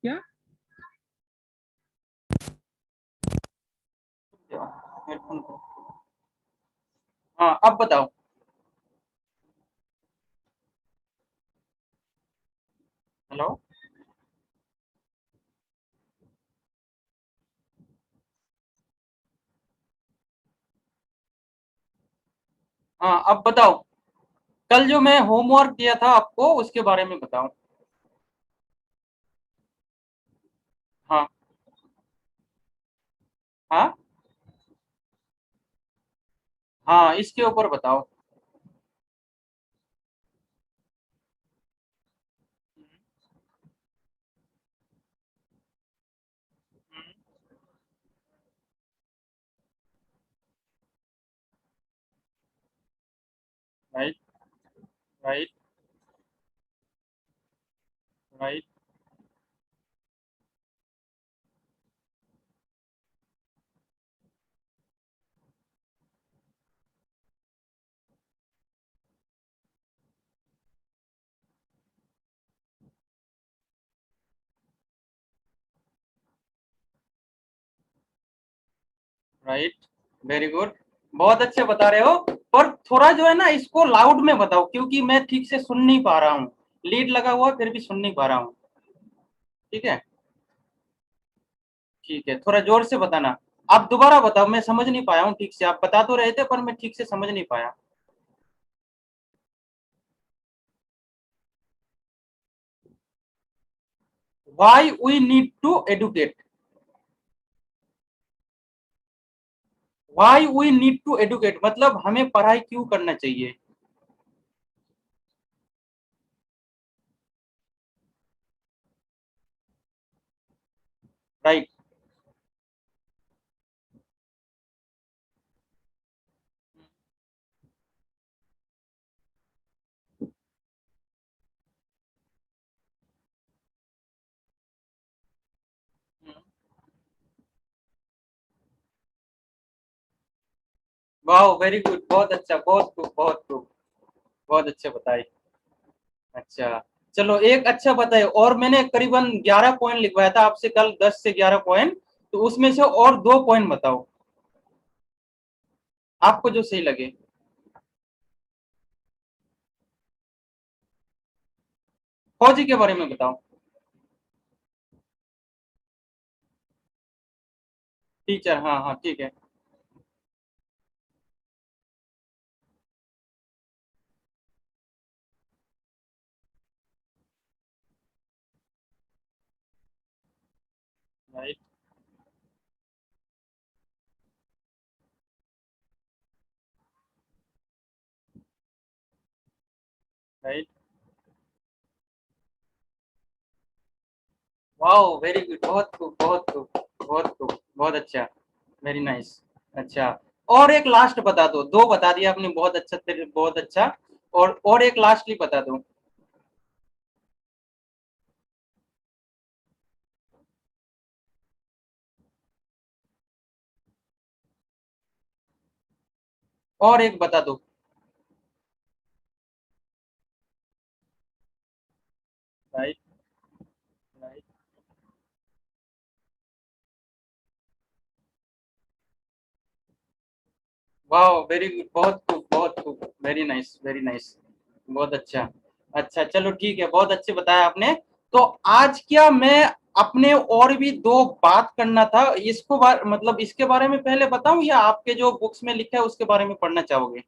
क्या? हेडफोन को। हाँ, अब बताओ। हेलो। हाँ, अब बताओ। कल जो मैं होमवर्क दिया था आपको उसके बारे में बताओ। हाँ। हाँ। हाँ, इसके ऊपर बताओ। Right. Right. Right. Right. Very good. बहुत अच्छे बता रहे हो। पर थोड़ा जो है ना इसको लाउड में बताओ, क्योंकि मैं ठीक से सुन नहीं पा रहा हूँ। लीड लगा हुआ है, फिर भी सुन नहीं पा रहा हूँ। ठीक है। ठीक है, थोड़ा जोर से बताना। आप दोबारा बताओ, मैं समझ नहीं पाया हूँ ठीक से। आप बता तो रहे थे पर मैं ठीक से समझ नहीं पाया। Why we need to educate? Why we need to educate मतलब हमें पढ़ाई क्यों करना चाहिए? राइट। वाह, वेरी गुड, बहुत अच्छा, बहुत खूब, बहुत खूब। बहुत अच्छे बताए। अच्छा। चलो एक अच्छा बताए। और मैंने करीबन 11 पॉइंट लिखवाया था आपसे कल, 10 से 11 पॉइंट। तो उसमें से और 2 पॉइंट बताओ, आपको जो सही लगे। फौजी के बारे में बताओ। टीचर, हाँ हाँ, ठीक है। राइट। राइट। वाह, वेरी गुड, बहुत खूब, बहुत खूब। बहुत खूब, बहुत अच्छा। Very nice. अच्छा। और एक लास्ट बता दो। दो बता दिया आपने, बहुत अच्छा, फिर बहुत अच्छा। और एक लास्टली बता दो। और एक बता दो। राइट। राइट। वाह, वेरी गुड, बहुत खूब, बहुत खूब। Very nice, very nice. बहुत अच्छा। अच्छा, चलो ठीक है, बहुत अच्छे बताया आपने। तो आज क्या मैं अपने और भी दो बात करना था, इसको मतलब इसके बारे में पहले बताऊं, या आपके जो बुक्स में लिखा है उसके बारे में पढ़ना चाहोगे?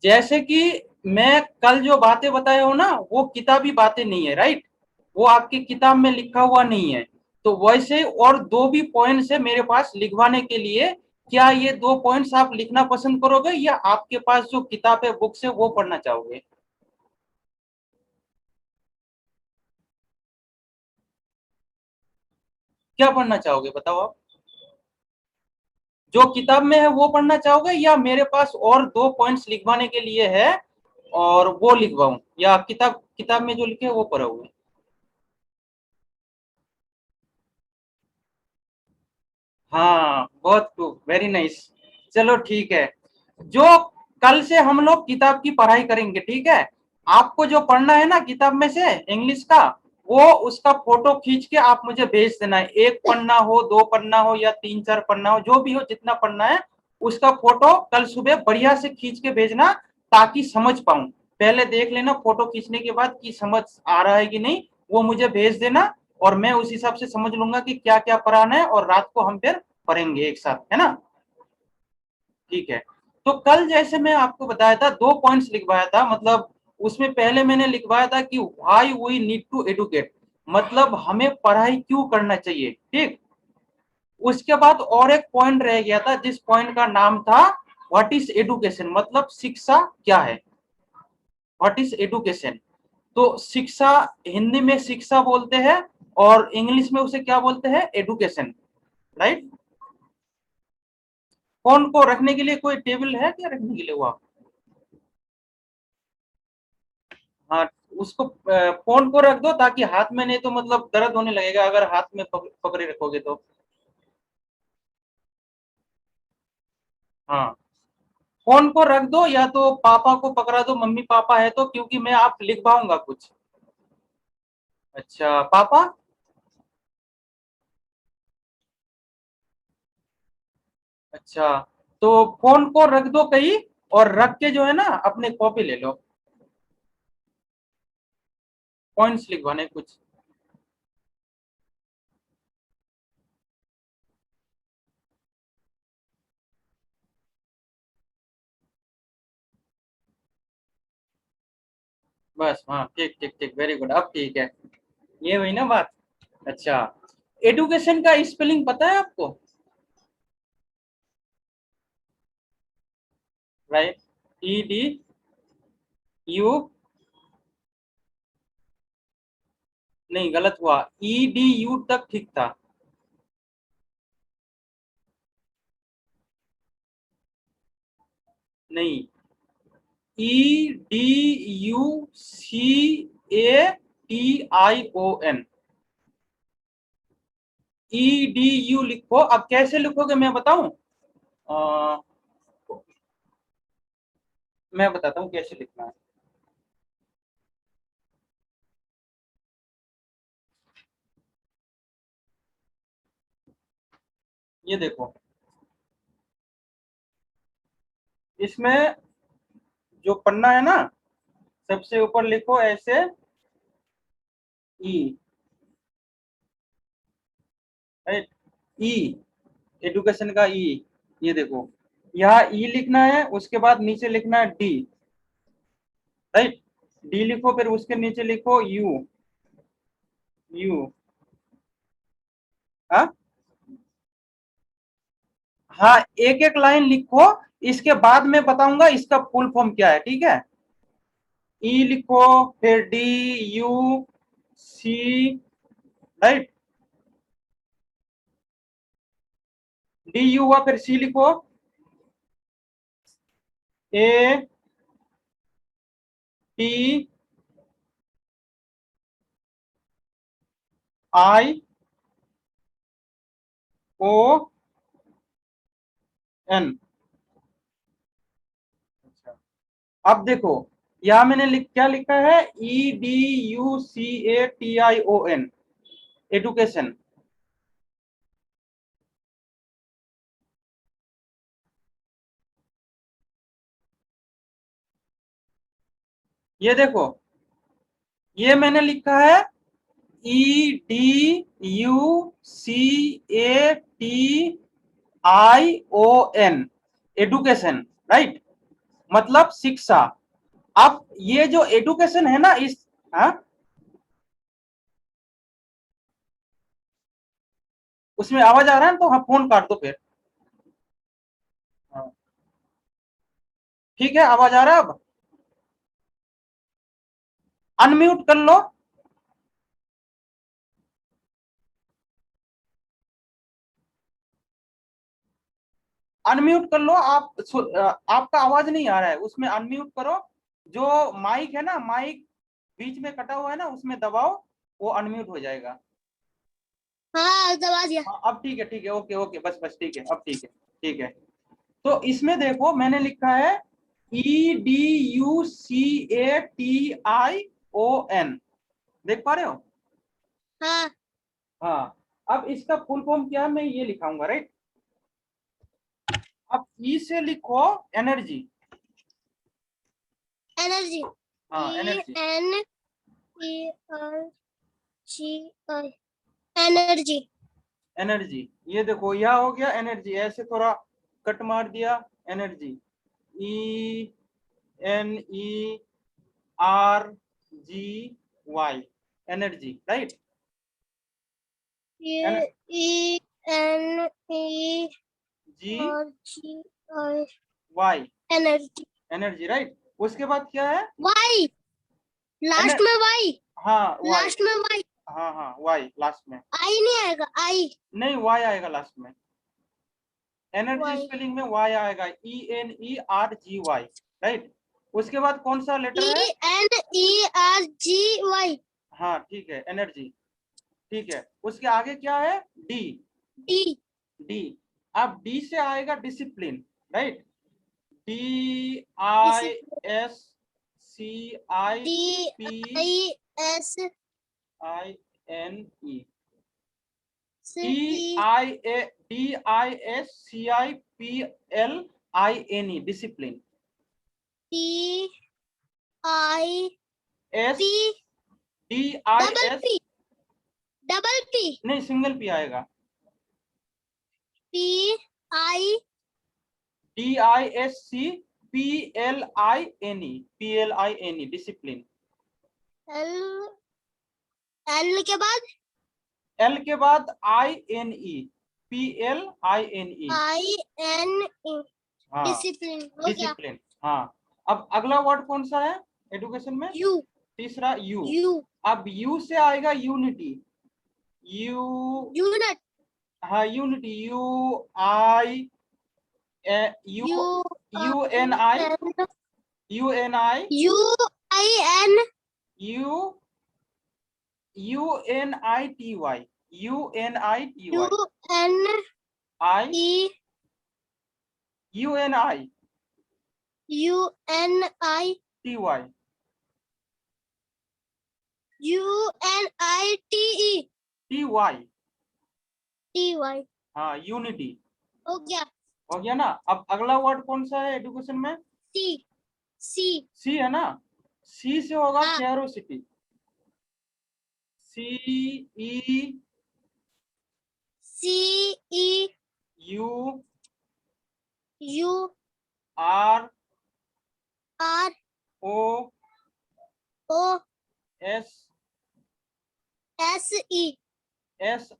जैसे कि मैं कल जो बातें बताया हूं ना, वो किताबी बातें नहीं है, राइट। वो आपकी किताब में लिखा हुआ नहीं है। तो वैसे और दो भी पॉइंट्स है मेरे पास लिखवाने के लिए। क्या ये 2 पॉइंट्स आप लिखना पसंद करोगे, या आपके पास जो किताब है, बुक्स है, वो पढ़ना चाहोगे? क्या पढ़ना चाहोगे, बताओ आप। जो किताब में है वो पढ़ना चाहोगे, या मेरे पास और 2 पॉइंट्स लिखवाने के लिए है और वो लिखवाऊं, या किताब किताब में जो लिखे है वो पढ़ोगे? हाँ, बहुत खूब, वेरी नाइस। चलो ठीक है। जो कल से हम लोग किताब की पढ़ाई करेंगे, ठीक है। आपको जो पढ़ना है ना किताब में से इंग्लिश का, वो उसका फोटो खींच के आप मुझे भेज देना है। एक पन्ना हो, दो पन्ना हो, या तीन चार पन्ना हो, जो भी हो, जितना पढ़ना है उसका फोटो कल सुबह बढ़िया से खींच के भेजना, ताकि समझ पाऊं। पहले देख लेना फोटो खींचने के बाद कि समझ आ रहा है कि नहीं, वो मुझे भेज देना, और मैं उस हिसाब से समझ लूंगा कि क्या क्या पढ़ाना है, और रात को हम फिर पढ़ेंगे एक साथ, है ना। ठीक है। तो कल जैसे मैं आपको बताया था, दो पॉइंट्स लिखवाया था, मतलब उसमें पहले मैंने लिखवाया था कि why we need to educate, मतलब हमें पढ़ाई क्यों करना चाहिए। ठीक। उसके बाद और एक पॉइंट रह गया था, जिस पॉइंट का नाम था व्हाट इज एडुकेशन, मतलब शिक्षा क्या है। व्हाट इज एडुकेशन, तो शिक्षा, हिंदी में शिक्षा बोलते हैं, और इंग्लिश में उसे क्या बोलते हैं, एडुकेशन, राइट। फोन को रखने के लिए कोई टेबल है क्या रखने के लिए हुआ। हाँ, उसको फोन को रख दो, ताकि हाथ में, नहीं तो मतलब दर्द होने लगेगा अगर हाथ में पकड़े रखोगे तो। हाँ, फोन को रख दो, या तो पापा को पकड़ा दो, मम्मी पापा है तो, क्योंकि मैं आप लिख पाऊंगा कुछ। अच्छा, पापा। अच्छा, तो फोन को रख दो कहीं, और रख के जो है ना अपने कॉपी ले लो, पॉइंट्स लिखवाने कुछ। बस, हाँ, ठीक ठीक ठीक, वेरी गुड, अब ठीक है। ये हुई ना बात। अच्छा, एडुकेशन का स्पेलिंग पता है आपको, राइट। EDU, नहीं गलत हुआ, EDU तक ठीक था। नहीं, EDUCATION, EDU लिखो। अब कैसे लिखोगे मैं बताऊं, अ, मैं बताता हूँ कैसे लिखना है। ये देखो, इसमें जो पन्ना है ना, सबसे ऊपर लिखो ऐसे ई, राइट। ई, एडुकेशन का ई, ये देखो, यहाँ ई लिखना है, उसके बाद नीचे लिखना है डी, राइट। डी लिखो, फिर उसके नीचे लिखो यू। यू, हाँ। हाँ, एक एक लाइन लिखो, इसके बाद मैं बताऊंगा इसका फुल फॉर्म क्या है, ठीक है। ई लिखो, फिर DUC, राइट। DU हुआ, फिर सी लिखो, ATION, अब देखो, यहां मैंने क्या लिखा है, EDUCATION, एडुकेशन। ये देखो, ये मैंने लिखा है EDUCATION, एडुकेशन, राइट, मतलब शिक्षा। अब ये जो एडुकेशन है ना, इस, हाँ, उसमें आवाज आ रहा है तो हाँ, फोन काट दो फिर। हाँ, ठीक है, आवाज आ रहा है अब। अनम्यूट कर लो। अनम्यूट कर लो आप, आपका आवाज नहीं आ रहा है, उसमें अनम्यूट करो। जो माइक है ना, माइक बीच में कटा हुआ है ना, उसमें दबाओ, वो अनम्यूट हो जाएगा। हाँ, दबा दिया। हाँ, अब ठीक है, ठीक है, ओके ओके, बस बस, ठीक है, अब ठीक है, ठीक है। तो इसमें देखो मैंने लिखा है EDUCATION, देख पा रहे हो? हाँ हाँ, अब इसका फुल फॉर्म क्या है मैं ये लिखाऊंगा, राइट। अब ई से लिखो एनर्जी। एनर्जी, हाँ, एनर्जी। ENERGI, energy. एनर्जी, ये देखो यह हो गया एनर्जी, ऐसे थोड़ा कट मार दिया, energy, ENERGY, energy, right. ENERGI, Y, energy. Energy, right. उसके बाद क्या है? वाई, लास्ट में वाई, हाँ, वाई। लास्ट में वाई। हाँ हाँ, वाई लास्ट में। आई नहीं आएगा, आई। नहीं, वाई आएगा लास्ट में। एनर्जी वाई, स्पेलिंग में वाई आएगा, ENERGY, राइट। उसके बाद कौन सा लेटर है? ENERGY, हाँ ठीक है, एनर्जी, ठीक है। उसके आगे क्या है? डी। डी, डी, अब डी से आएगा discipline, right. DISCIPLINE, DISCIPLINE, discipline. S DIS, double P, नहीं सिंगल पी आएगा। PI, DISCPLINE, discipline. L के बाद एल के बाद INE, PLINE, INE, हाँ, डिसिप्लिन हो गया। डिसिप्लिन। हाँ, अब अगला वर्ड कौन सा है एडुकेशन में? U, तीसरा यू। U, अब यू से आएगा यूनिटी, यू, यूनिट, हाँ unity, you UNI, UNI, UIN, UNITY, UNITY, UNE, I UNI UNI, TY, UNITE, TY, TY हाँ यूनिटी। हो गया। हो गया ना? अब अगला वर्ड कौन सा है एडुकेशन में? C, C, सी है ना? सी से होगा हाँ, curiosity, CE CE, U U, R R, O O, S SE, S,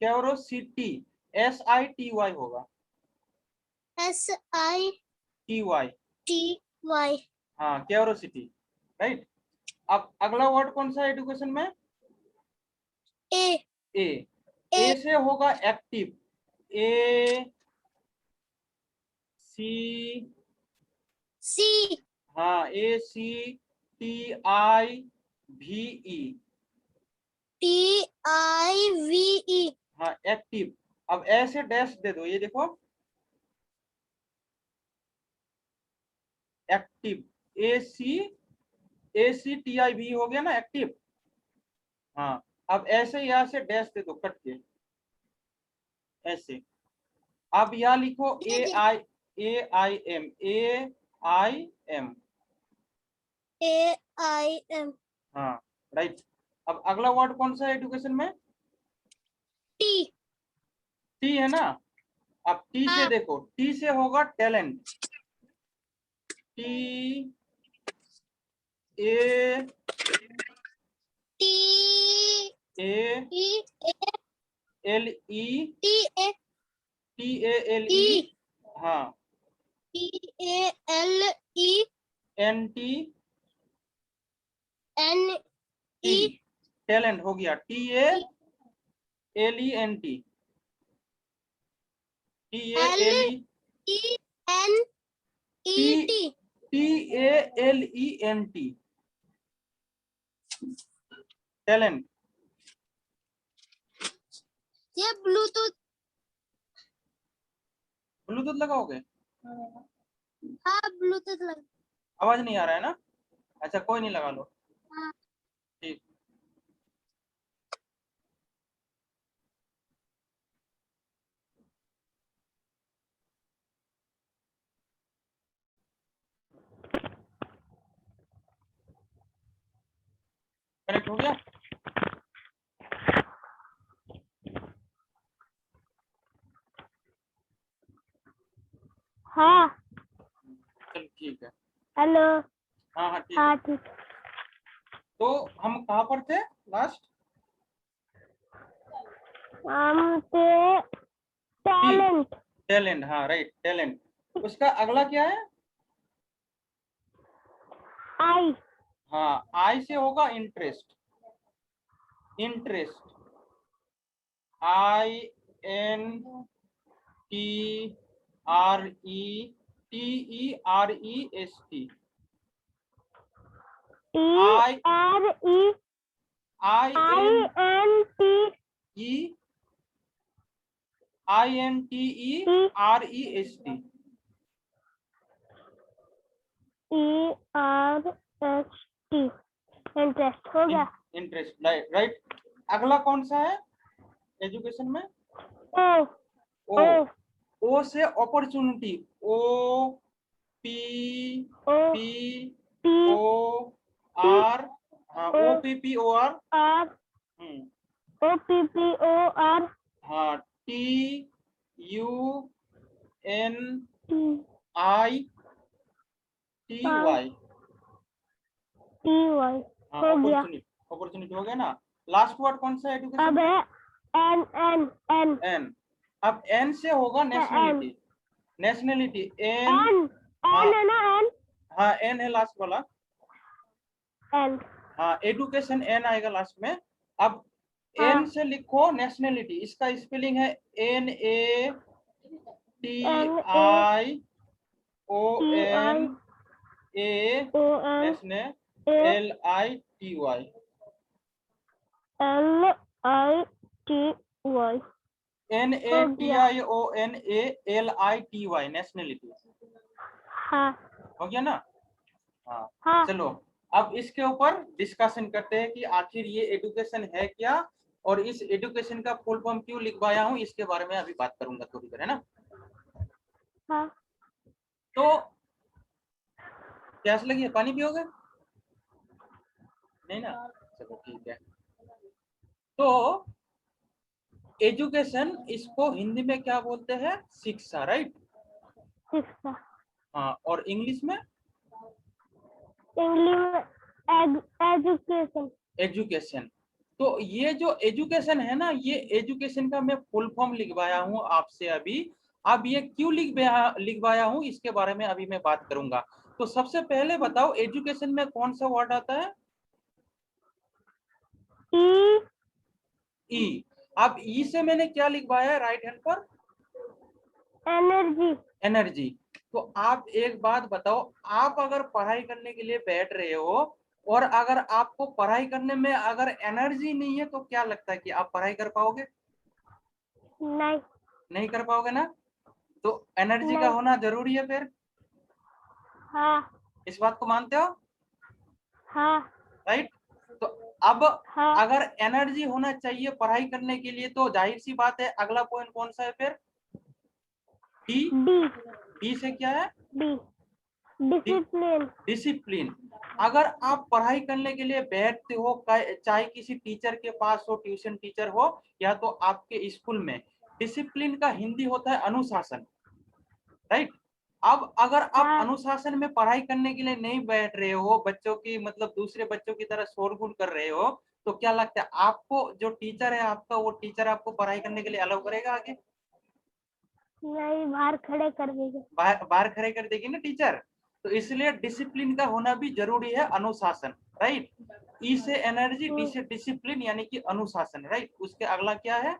curiosity, SITY होगा, SITY, TY, हाँ क्यूरोसिटी, राइट। अब अगला वर्ड कौन सा है एडुकेशन में? A, A. A, ए से होगा एक्टिव, AC, C, हाँ ACTIVE, TIVE, हाँ एक्टिव। अब ऐसे डैश दे दो, ये देखो एक्टिव, ACTIV हो गया ना एक्टिव। हाँ, अब ऐसे यहाँ से डैश दे दो कट के, ऐसे। अब यहाँ लिखो दे दिया। AIM, AIM, AIM, हाँ राइट। अब अगला वर्ड कौन सा है एडुकेशन में? T, टी है ना? अब टी से हाँ, देखो, टी से होगा talent, T A T, A E, L E T, A, TALE, हाँ TALE, NT NE, T, talent हो गया, TALENT, TALE, LENET, TALENT, talent. ये ब्लूटूथ, ब्लूटूथ लगाओगे? हाँ ब्लूटूथ लग। आवाज नहीं आ रहा है ना? अच्छा कोई नहीं, लगा लो। हाँ ठीक। कनेक्ट हो गया? हाँ। चलो ठीक है। हेलो। हाँ हाँ ठीक है। हाँ ठीक। तो हम कहाँ पर थे लास्ट? हम थे टैलेंट। टैलेंट, हाँ राइट, टैलेंट। उसका अगला क्या है? आई। हाँ, आई से होगा interest. Interest, I N T R E, T E R E S T. T I R E I I N N T E, I N T E E R E S T. E R S T. Interest हो गया। Interest, right. अगला कौन सा है education में? ओ O. O O से opportunity, O P O P P O P R, हाँ O O P P O R. R O P P O R हाँ, T U N T I T R Y. T Y. हाँ, हो गया। Opportunity, opportunity हो गया ना। Last word कौन सा है एजुकेशन अब में? है एन एन एन एन। अब एन से होगा N nationality. Nationality N. N हाँ एन है ना एन हाँ, एन है लास्ट वाला। एन। हाँ, एडुकेशन एन आएगा लास्ट में। अब हाँ एन से लिखो नेशनलिटी, इसका स्पेलिंग है N A T N A I O T N I A, O N national A L I T Y. L I T Y. N A हो T गया। I O N A L I T Y, nationality. हाँ हो गया ना? हाँ। हाँ चलो, अब इसके ऊपर डिस्कशन करते हैं कि आखिर ये एजुकेशन है क्या, और इस एजुकेशन का फुल फॉर्म क्यों लिखवाया हूँ, इसके बारे में अभी बात करूंगा थोड़ी देर, है ना? हाँ। तो प्यास लगी है, पानी पियोगे? नहीं ना? चलो ठीक है। तो एजुकेशन, इसको हिंदी में क्या बोलते हैं? शिक्षा, राइट। शिक्षा। हाँ, और इंग्लिश में? इंग्लिश में एजुकेशन। एजुकेशन। तो ये जो एजुकेशन है ना, ये एजुकेशन का मैं फुल फॉर्म लिखवाया हूँ आपसे अभी। अब ये क्यों लिखवाया हूँ, इसके बारे में अभी मैं बात करूंगा। तो सबसे पहले बताओ, एजुकेशन में कौन सा वर्ड आता है? ई ई। अब ई से मैंने क्या लिखवाया है राइट हैंड पर? एनर्जी। एनर्जी। तो आप एक बात बताओ, आप अगर पढ़ाई करने के लिए बैठ रहे हो, और अगर आपको पढ़ाई करने में अगर एनर्जी नहीं है, तो क्या लगता है कि आप पढ़ाई कर पाओगे? नहीं नहीं कर पाओगे ना? तो एनर्जी का नहीं। होना जरूरी है फिर। हाँ इस बात को मानते हो? हाँ राइट। तो अब हाँ। अगर एनर्जी होना चाहिए पढ़ाई करने के लिए, तो जाहिर सी बात है अगला पॉइंट कौन सा है फिर? डी। डी डी से क्या है? D discipline. डिसिप्लिन। अगर आप पढ़ाई करने के लिए बैठते हो, चाहे किसी टीचर के पास हो, ट्यूशन टीचर हो, या तो आपके स्कूल में, डिसिप्लिन का हिंदी होता है अनुशासन, राइट। अब अगर आप हाँ अनुशासन में पढ़ाई करने के लिए नहीं बैठ रहे हो, बच्चों की मतलब दूसरे बच्चों की तरह शोरगुल कर रहे हो, तो क्या लगता है आपको जो टीचर है आपका, वो टीचर आपको पढ़ाई करने के लिए अलाउ करेगा आगे? नहीं, बाहर खड़े कर देंगे। बाहर खड़े कर देगी ना टीचर। तो इसलिए डिसिप्लिन का होना भी जरूरी है, अनुशासन, राइट। ई से एनर्जी, डी से डिसिप्लिन यानी कि अनुशासन, राइट। उसके अगला क्या है?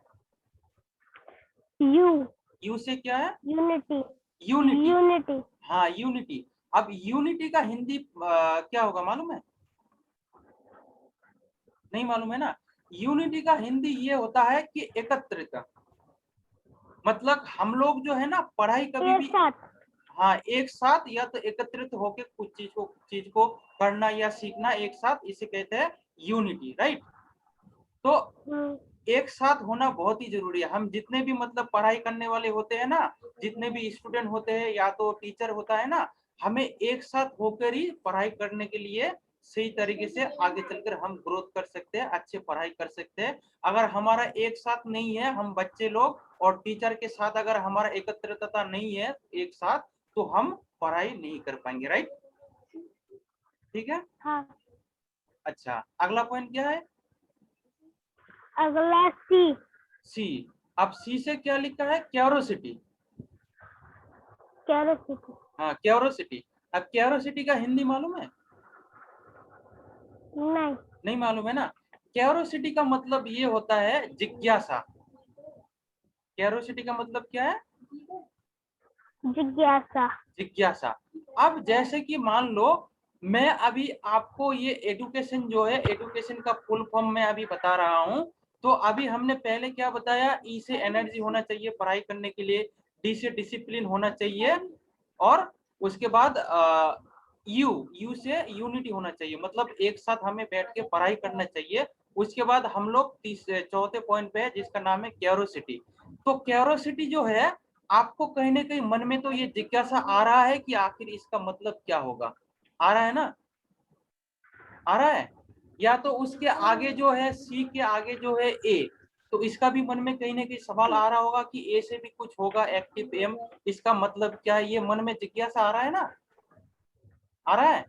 यू यू से क्या है? यूनिटी। यूनिटी। यूनिटी। हाँ, यूनिटी। अब यूनिटी का हिंदी क्या होगा मालूम है? नहीं मालूम है ना? यूनिटी का हिंदी ये होता है कि एकत्रित। मतलब हम लोग जो है ना, पढ़ाई कभी एक भी, साथ। हाँ एक साथ या तो एकत्रित होकर कुछ चीज को करना या सीखना एक साथ, इसे कहते हैं यूनिटी, राइट। तो एक साथ होना बहुत ही जरूरी है। हम जितने भी मतलब पढ़ाई करने वाले होते हैं ना, जितने भी स्टूडेंट होते हैं या तो टीचर होता है ना, हमें एक साथ होकर ही पढ़ाई करने के लिए सही तरीके से आगे चलकर हम ग्रोथ कर सकते हैं, अच्छे पढ़ाई कर सकते हैं। अगर हमारा एक साथ नहीं है, हम बच्चे लोग और टीचर के साथ अगर हमारा एकत्रितता नहीं है एक साथ, तो हम पढ़ाई नहीं कर पाएंगे, राइट। ठीक है। हाँ। अच्छा, अगला पॉइंट क्या है? अगला सी। सी। अब सी से क्या लिखा है? क्यूरोसिटी। क्यूरोसिटी। हाँ क्यूरोसिटी। अब क्यूरोसिटी का हिंदी मालूम है? नहीं। नहीं मालूम है ना। क्यूरोसिटी का मतलब ये होता है जिज्ञासा। क्यूरोसिटी का मतलब क्या है? जिज्ञासा। जिज्ञासा। अब जैसे कि मान लो मैं अभी आपको ये एजुकेशन जो है, एजुकेशन का फुल फॉर्म मैं अभी बता रहा हूँ। तो अभी हमने पहले क्या बताया? ई से एनर्जी होना चाहिए पढ़ाई करने के लिए, डी से डिसिप्लिन होना चाहिए, और उसके बाद यू से यूनिटी होना चाहिए, मतलब एक साथ हमें बैठ के पढ़ाई करना चाहिए। उसके बाद हम लोग चौथे पॉइंट पे है जिसका नाम है क्यूरोसिटी। तो क्यूरोसिटी जो है, आपको कहीं ना कहीं मन में तो ये जिज्ञासा आ रहा है कि आखिर इसका मतलब क्या होगा। आ रहा है ना? आ रहा है। या तो उसके आगे जो है, सी के आगे जो है ए, तो इसका भी मन में कहीं ना कहीं सवाल आ रहा होगा कि ए से भी कुछ होगा, एक्टिव एम, इसका मतलब क्या है? ये मन में जिज्ञासा आ रहा है ना? आ रहा है।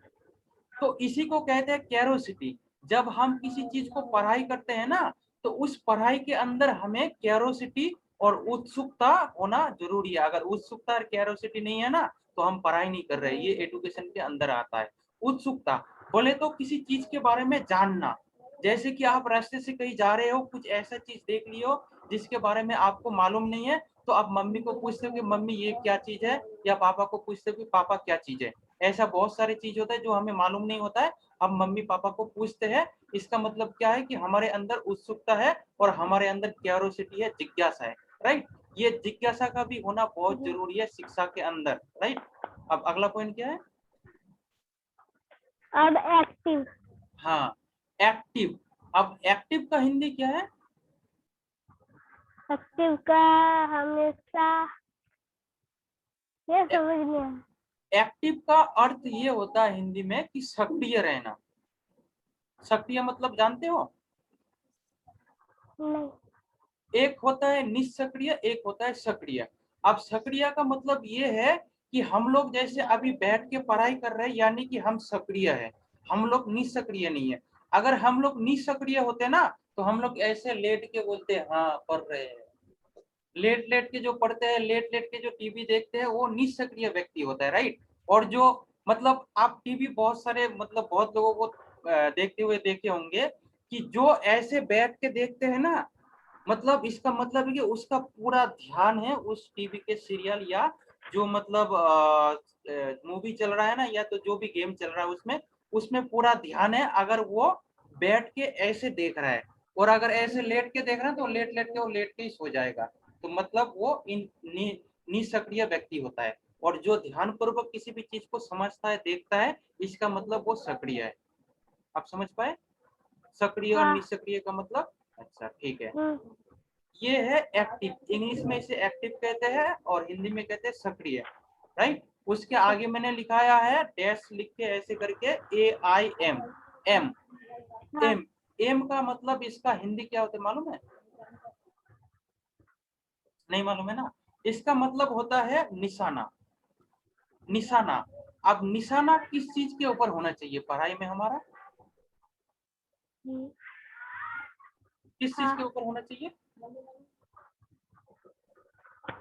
तो इसी को कहते हैं क्यूरोसिटी। जब हम किसी चीज को पढ़ाई करते हैं ना, तो उस पढ़ाई के अंदर हमें क्यूरोसिटी और उत्सुकता होना जरूरी है। अगर उत्सुकता और क्यूरोसिटी नहीं है ना, तो हम पढ़ाई नहीं कर रहे। ये एजुकेशन के अंदर आता है। उत्सुकता बोले तो किसी चीज के बारे में जानना। जैसे कि आप रास्ते से कहीं जा रहे हो, कुछ ऐसा चीज देख लियो जिसके बारे में आपको मालूम नहीं है, तो आप मम्मी को पूछते हो कि मम्मी ये क्या चीज है, या पापा को पूछते हो कि पापा क्या चीज है। ऐसा बहुत सारी चीज होता है जो हमें मालूम नहीं होता है, हम मम्मी पापा को पूछते हैं। इसका मतलब क्या है? कि हमारे अंदर उत्सुकता है और हमारे अंदर क्यूरोसिटी है, जिज्ञासा है, राइट। ये जिज्ञासा का भी होना बहुत जरूरी है शिक्षा के अंदर, राइट। अब अगला पॉइंट क्या है? अब एक्टिव। हाँ एक्टिव। अब एक्टिव का हिंदी क्या है? एक्टिव का हमेशा ये समझ नहीं आया। एक्टिव का अर्थ ये होता है हिंदी में कि सक्रिय रहना। सक्रिय मतलब जानते हो? नहीं। एक होता है निष्क्रिय, एक होता है सक्रिय। अब सक्रिय का मतलब ये है कि हम लोग जैसे अभी बैठ के पढ़ाई कर रहे हैं, यानी कि हम सक्रिय है, हम लोग निष्क्रिय नहीं है। अगर हम लोग निष्क्रिय होते ना, तो हम लोग ऐसे लेट के बोलते हैं हाँ पढ़ रहे हैं। लेट लेट के जो पढ़ते हैं, लेट लेट के जो टीवी देखते हैं, वो निष्क्रिय व्यक्ति होता है, राइट। और जो मतलब आप टीवी बहुत सारे मतलब बहुत लोगों को देखते हुए देखे होंगे कि जो ऐसे बैठ के देखते हैं ना, मतलब इसका मतलब है कि उसका पूरा ध्यान है उस टीवी के सीरियल या जो मतलब मूवी चल रहा है ना, या तो जो भी गेम चल रहा है उसमें, उसमें पूरा ध्यान है। अगर वो बैठ के ऐसे देख रहा है, और अगर ऐसे लेट के देख रहा है, तो लेट लेट के वो लेट के ही सो जाएगा। तो मतलब वो निष्क्रिय व्यक्ति होता है। और जो ध्यान पूर्वक किसी भी चीज को समझता है, देखता है, इसका मतलब वो सक्रिय है। आप समझ पाए सक्रिय और हाँ। निष्क्रिय का मतलब? अच्छा ठीक है। हम्म। ये है एक्टिव। इंग्लिश में इसे एक्टिव कहते हैं और हिंदी में कहते हैं सक्रिय, राइट। उसके आगे मैंने लिखाया है डैश लिख के ऐसे करके, AIM। एम। हाँ। एम। एम का मतलब इसका हिंदी क्या होता है मालूम है? नहीं मालूम है ना। इसका मतलब होता है निशाना। निशाना। अब निशाना किस चीज के ऊपर होना चाहिए पढ़ाई में हमारा? हम्म, किस चीज के हाँ। ऊपर होना चाहिए?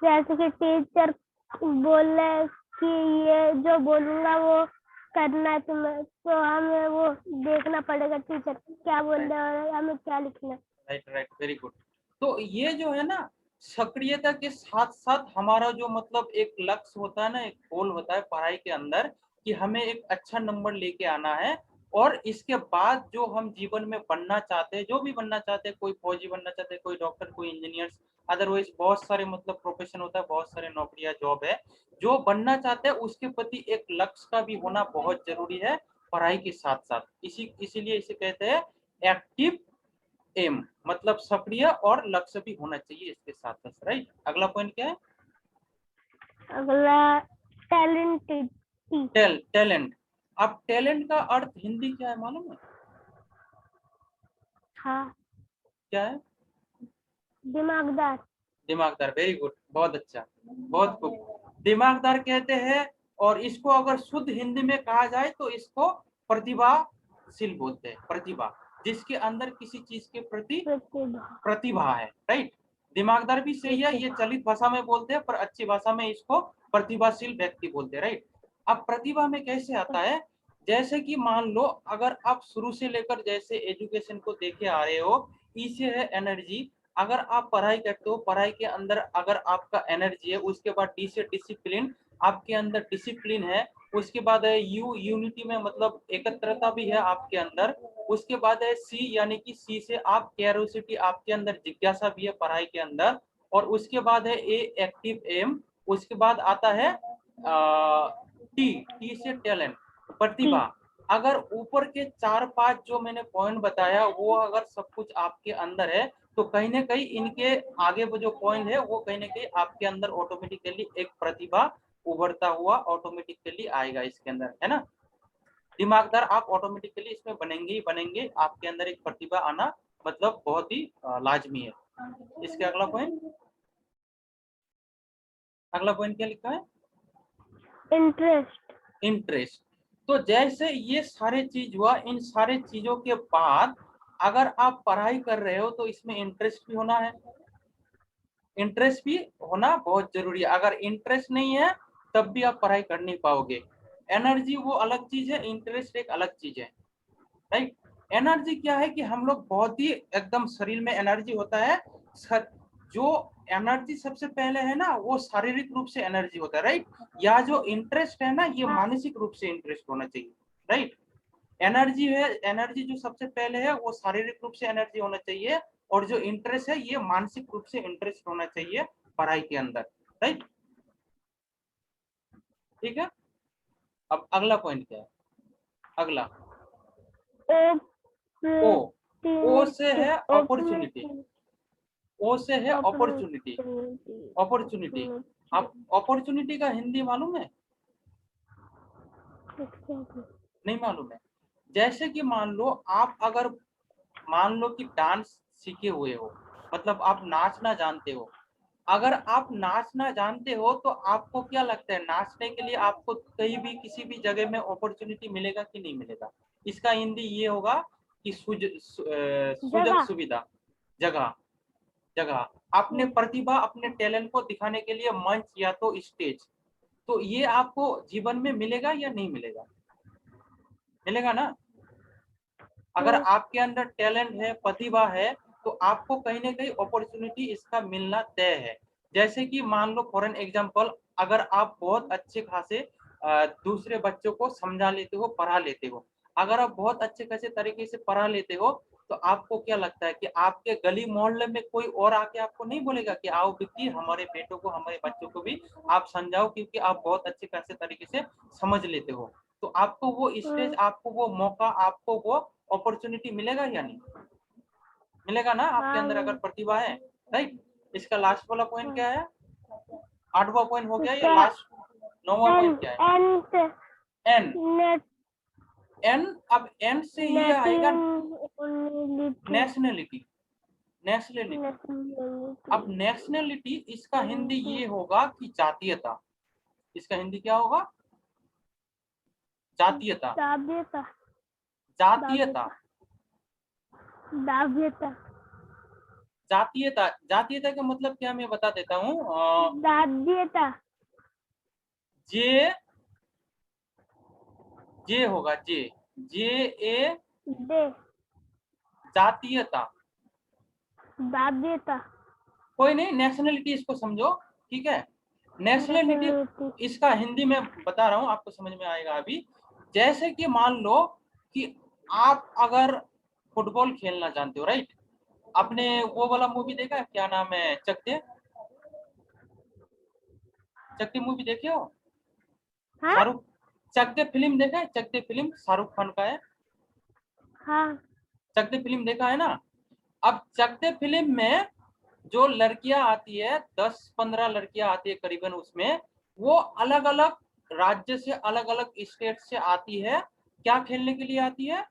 जैसे कि टीचर बोले कि ये जो बोलूंगा वो करना है तुम्हें, तो हमें वो देखना पड़ेगा टीचर क्या बोल रहे हैं और हमें क्या लिखना है। Right right, very good. तो ये जो है ना, सक्रियता के साथ साथ हमारा जो मतलब एक लक्ष्य होता है ना, एक गोल होता है पढ़ाई के अंदर, कि हमें एक अच्छा नंबर लेके आना है। और इसके बाद जो हम जीवन में बनना चाहते हैं, जो भी बनना चाहते हैं, कोई फौजी बनना चाहते हैं, कोई डॉक्टर, कोई इंजीनियर, अदरवाइज बहुत सारे मतलब प्रोफेशन होता है, बहुत सारे नौकरियां जॉब है। जो बनना चाहते हैं उसके प्रति एक लक्ष्य का भी होना बहुत जरूरी है पढ़ाई के साथ साथ। इसीलिए इसे कहते हैं एक्टिव एम, मतलब सक्रिय और लक्ष्य भी होना चाहिए इसके साथ साथ, राइट। अगला पॉइंट क्या है? अगला टैलेंटेड। टैलेंट। अब टैलेंट का अर्थ हिंदी क्या है मालूम है? हाँ, क्या है? दिमागदार। दिमागदार, वेरी गुड, बहुत अच्छा, बहुत खूब। दिमागदार कहते हैं, और इसको अगर शुद्ध हिंदी में कहा जाए तो इसको प्रतिभाशील बोलते हैं। प्रतिभा, जिसके अंदर किसी चीज के प्रति प्रतिभा। प्रतिभा है, राइट। दिमागदार भी सही है, ये चलित भाषा में बोलते हैं, पर अच्छी भाषा में इसको प्रतिभाशील व्यक्ति बोलते हैं, राइट। अब प्रतिभा में कैसे आता है? जैसे कि मान लो अगर आप शुरू से लेकर जैसे एजुकेशन को देखे आ रहे हो, ई से है एनर्जी। अगर आप पढ़ाई करते हो, पढ़ाई के अंदर अगर आपका एनर्जी है, उसके बाद डी से डिसिप्लिन, आपके अंदर डिसिप्लिन है। उसके बाद है यू, यूनिटी में मतलब एकत्रता भी है आपके अंदर। उसके बाद है सी, यानी कि सी से आप क्यूरियोसिटी, आपके अंदर जिज्ञासा भी है पढ़ाई के अंदर। और उसके बाद है ए, एक्टिव एम। उसके बाद आता है टी, टी से टैलेंट, प्रतिभा। अगर ऊपर के 4-5 जो मैंने पॉइंट बताया वो अगर सब कुछ आपके अंदर है, तो कहीं ना कहीं इनके आगे वो जो पॉइंट है वो कहीं ना कहीं आपके अंदर ऑटोमेटिकली एक प्रतिभा उभरता हुआ ऑटोमेटिकली आएगा इसके अंदर, है ना। दिमागदार आप ऑटोमेटिकली इसमें बनेंगे ही बनेंगे, आपके अंदर एक प्रतिभा आना मतलब बहुत ही लाजमी है। इसके अगला पॉइंट, अगला पॉइंट क्या लिखा है? इंटरेस्ट। इंटरेस्ट। तो जैसे ये सारे चीज हुआ, इन सारे चीजों के बाद अगर आप पढ़ाई कर रहे हो तो इसमें इंटरेस्ट भी होना है। इंटरेस्ट भी होना बहुत जरूरी है। अगर इंटरेस्ट नहीं है तब भी आप पढ़ाई कर नहीं पाओगे। एनर्जी वो अलग चीज है, इंटरेस्ट एक अलग चीज है, राइट। एनर्जी क्या है कि हम लोग बहुत ही एकदम शरीर में एनर्जी होता है। जो एनर्जी सबसे पहले है ना वो शारीरिक रूप से एनर्जी होता है, राइट। या जो इंटरेस्ट है ना ये मानसिक रूप से इंटरेस्ट होना चाहिए, राइट। एनर्जी है, एनर्जी जो सबसे पहले है वो शारीरिक रूप से एनर्जी होना चाहिए, और जो इंटरेस्ट है ये मानसिक रूप से इंटरेस्ट होना चाहिए पढ़ाई के अंदर, राइट। ठीक है। अब अगला पॉइंट क्या है? अगला ओ, ओ से है अपॉर्चुनिटी। ओ से है अपॉर्चुनिटी। अपॉर्चुनिटी। अब अपॉर्चुनिटी का हिंदी मालूम है? नहीं मालूम है। जैसे कि मान लो आप अगर मान लो कि डांस सीखे हुए हो, मतलब आप नाचना जानते हो। अगर आप नाचना जानते हो तो आपको क्या लगता है नाचने के लिए आपको कहीं भी किसी भी जगह में अपॉर्चुनिटी मिलेगा कि नहीं मिलेगा? इसका हिंदी ये होगा कि सुजग सुविधा, जगह, जगह। अपने प्रतिभा, अपने टैलेंट को दिखाने के लिए मंच या तो स्टेज, तो ये आपको जीवन में मिलेगा या नहीं मिलेगा? मिलेगा ना। अगर आपके अंदर टैलेंट है, प्रतिभा है, तो आपको कहीं ना कहीं अपॉर्चुनिटी इसका मिलना तय है। जैसे कि मान लो फॉर एन एग्जांपल, अगर आप बहुत अच्छे खासे दूसरे बच्चों को समझा लेते हो, पढ़ा लेते हो, अगर आप बहुत अच्छे खासे तरीके से पढ़ा लेते हो, तो आपको क्या लगता है कि आपके गली मोहल्ले में कोई और आके आपको नहीं बोलेगा कि आओ विक्की हमारे बेटों को, हमारे बच्चों को भी आप समझाओ, क्योंकि आप बहुत अच्छे खासे तरीके से समझ लेते हो। तो आपको वो स्टेज, आपको वो मौका, आपको वो अपॉर्चुनिटी मिलेगा या नहीं मिलेगा ना? आपके अंदर अगर प्रतिभा है, राइट। इसका लास्ट वाला पॉइंट क्या है? 8वां पॉइंट हो गया, या लास्ट 9वां पॉइंट क्या है? एन। एन, अब एन से ये आएगा नेशनलिटी। नेशनलिटी। अब नेशनलिटी इसका हिंदी ये होगा कि जातीयता। इसका हिंदी क्या होगा? जातीयता। जातीयता। जातीयता, जातीयता का मतलब क्या मैं बता देता हूँ। जे, जे होगा, जे, जे ए, जातीयता। कोई नहीं, नेशनलिटी इसको समझो, ठीक है। नेशनलिटी इसका हिंदी में बता रहा हूँ, आपको समझ में आएगा अभी। जैसे कि मान लो कि आप अगर फुटबॉल खेलना जानते हो, राइट। आपने वो वाला मूवी देखा है, क्या नाम है, चक दे? चक दे मूवी देखे हो? हाँ शाहरुख, चक दे फिल्म देखा है? चक दे फिल्म शाहरुख खान का है। हाँ चक दे फिल्म देखा है ना? अब चक दे फिल्म में जो लड़कियां आती है, 10-15 लड़कियां आती है करीबन उसमें, वो अलग अलग राज्य से, अलग अलग स्टेट से आती है। क्या खेलने के लिए आती है?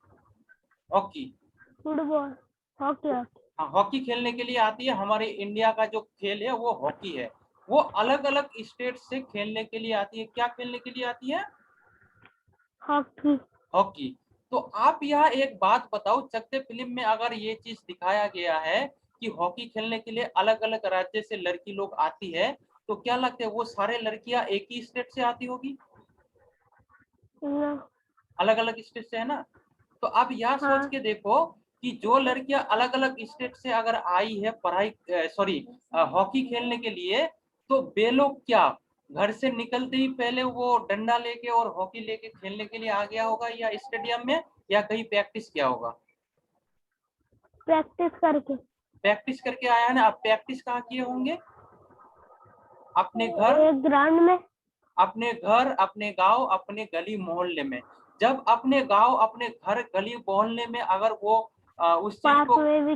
हॉकी। फुटबॉल हॉकी हॉकी हाँ, हॉकी खेलने के लिए आती है। हमारे इंडिया का जो खेल है वो हॉकी है। वो अलग अलग स्टेट से खेलने के लिए आती है। क्या खेलने के लिए आती है? Hockey hockey. तो आप यहाँ एक बात बताओ, चकते फिल्म में अगर ये चीज दिखाया गया है कि हॉकी खेलने के लिए अलग अलग राज्य से लड़की लोग आती है, तो क्या लगता है वो सारे लड़कियां एक ही स्टेट से आती होगी? न- अलग अलग स्टेट से, है ना? तो अब यह सोच हाँ के देखो कि जो लड़कियां अलग अलग स्टेट से अगर आई है पढ़ाई, सॉरी, हॉकी खेलने के लिए, तो वे लोग क्या घर से निकलते ही पहले वो डंडा लेके और हॉकी लेके खेलने के लिए आ गया होगा, या स्टेडियम में, या कहीं प्रैक्टिस किया होगा? प्रैक्टिस करके प्रैक्टिस करके आया है ना। आप प्रैक्टिस कहाँ किए होंगे? अपने घर, एक ग्राउंड में अपने घर, अपने गांव, अपने गली मोहल्ले में। जब अपने गांव, अपने घर, गली मोहल्ले में अगर वो उस चीज पास को में भी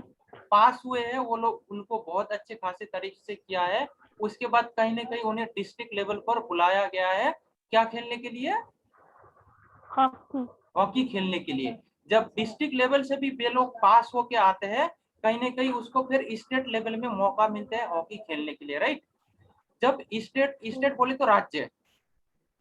पास हुए हैं, वो लोग उनको बहुत अच्छे खासे तरीके से किया है, उसके बाद कहीं ना कहीं उन्हें डिस्ट्रिक्ट लेवल पर बुलाया गया है। क्या खेलने के लिए? हॉकी हॉकी खेलने के लिए। जब डिस्ट्रिक्ट लेवल से भी वे लोग पास होके आते हैं, कहीं ना कहीं उसको फिर स्टेट लेवल में मौका मिलता है हॉकी खेलने के लिए, राइट? जब स्टेट, स्टेट बोले तो राज्य,